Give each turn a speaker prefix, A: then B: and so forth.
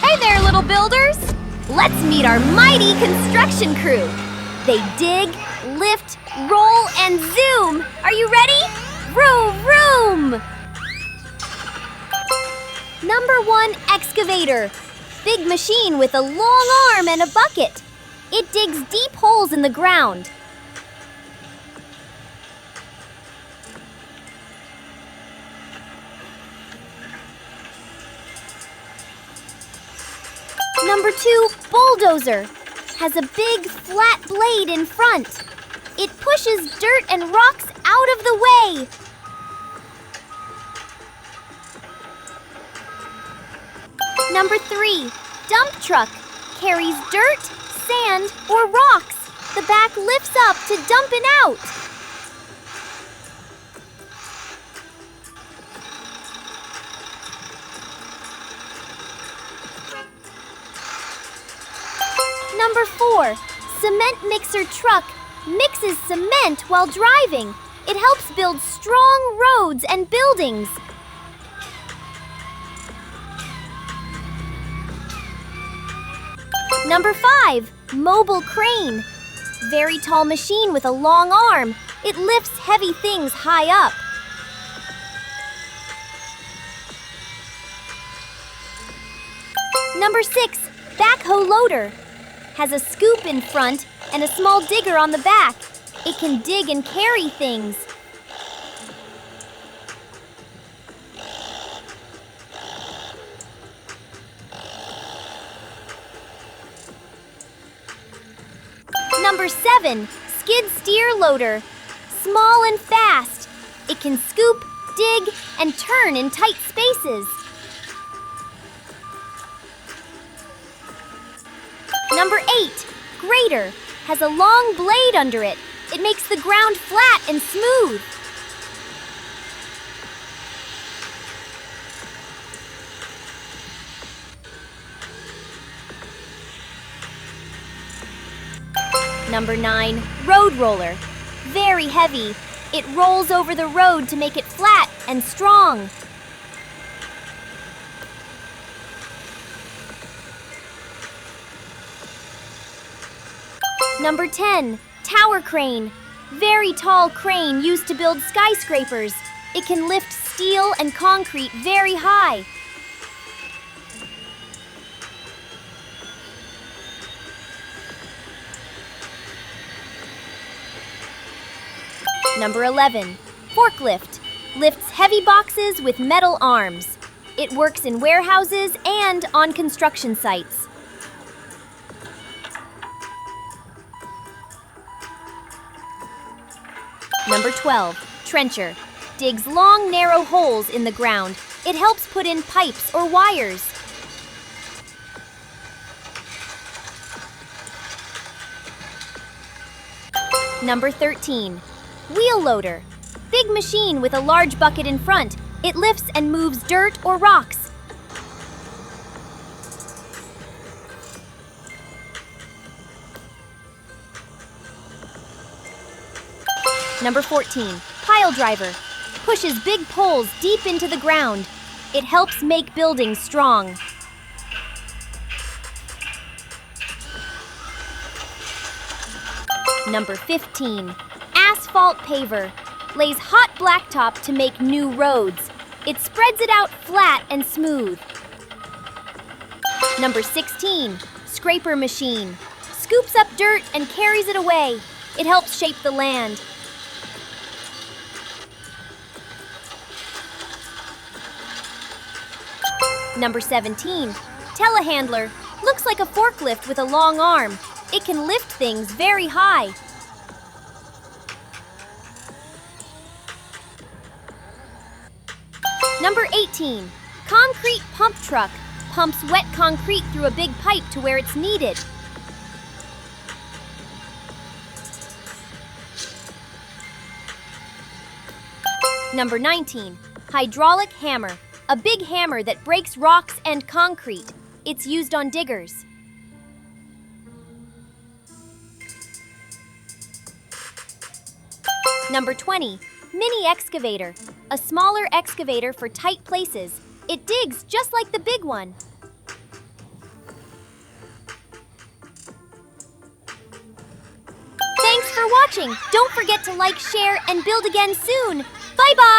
A: Hey there, little builders! Let's meet our mighty construction crew. They dig, lift, roll, and zoom. Are you ready? Vroom, vroom! Number 1, Excavator. Big machine with a long arm and a bucket. It digs deep holes in the ground. Number 2, Bulldozer. Has a big, flat blade in front. It pushes dirt and rocks out of the way. Number 3, Dump Truck. Carries dirt, sand, or rocks. The back lifts up to dump it out. Number 4, Cement Mixer Truck mixes cement while driving. It helps build strong roads and buildings. Number 5, Mobile Crane. Very tall machine with a long arm. It lifts heavy things high up. Number 6, Backhoe Loader. Has a scoop in front and a small digger on the back. It can dig and carry things. Number 7, Skid Steer Loader. Small and fast. It can scoop, dig, and turn in tight spaces. Number 8, Grader. Has a long blade under it. It makes the ground flat and smooth. Number 9, Road Roller. Very heavy. It rolls over the road to make it flat and strong. Number 10, Tower Crane. Very tall crane used to build skyscrapers. It can lift steel and concrete very high. Number 11, Forklift. Lifts heavy boxes with metal arms. It works in warehouses and on construction sites. Number 12, Trencher. Digs long, narrow holes in the ground. It helps put in pipes or wires. Number 13, Wheel Loader. Big machine with a large bucket in front. It lifts and moves dirt or rocks. Number 14, Pile Driver. Pushes big poles deep into the ground. It helps make buildings strong. Number 15, Asphalt Paver. Lays hot blacktop to make new roads. It spreads it out flat and smooth. Number 16, Scraper Machine. Scoops up dirt and carries it away. It helps shape the land. Number 17, Telehandler. Looks like a forklift with a long arm. It can lift things very high. Number 18, Concrete Pump Truck. Pumps wet concrete through a big pipe to where it's needed. Number 19, Hydraulic Hammer. A big hammer that breaks rocks and concrete. It's used on diggers. Number 20, Mini Excavator. A smaller excavator for tight places. It digs just like the big one. watching. Don't forget to like, share, and build again soon. Bye-bye!